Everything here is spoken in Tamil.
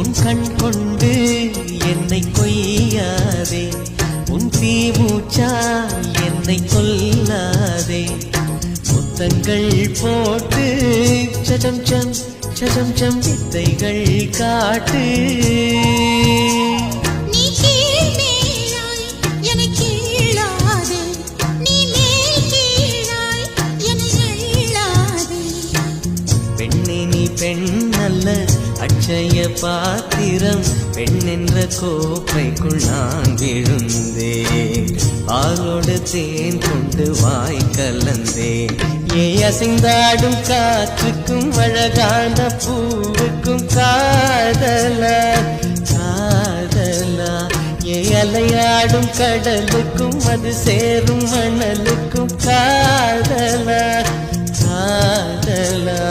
உன் கண் கொண்டு என்னை கொய்யாதே, உன் தீமூச்சா என்னை கொல்லாதே. முத்தங்கள் போட்டு சஜம் சம் சஜம் சம் வித்தைகள் காட்டு. பெண்ணே நீ பெண்ணல்ல அட்சய பாத்திரம், பெண் என்ற கோப்பைக்குள் நான் விழுந்தேன். பாலோடு தேன் கொண்டு வாய் கலந்தேன். ஏ அசைந்தாடும் காற்றுக்கும் அழகான பூவுக்கும் காதலா காதலா. ஏ அலையாடும் கடலுக்கும் அது சேரும் மணலுக்கும் காதலா காதலா.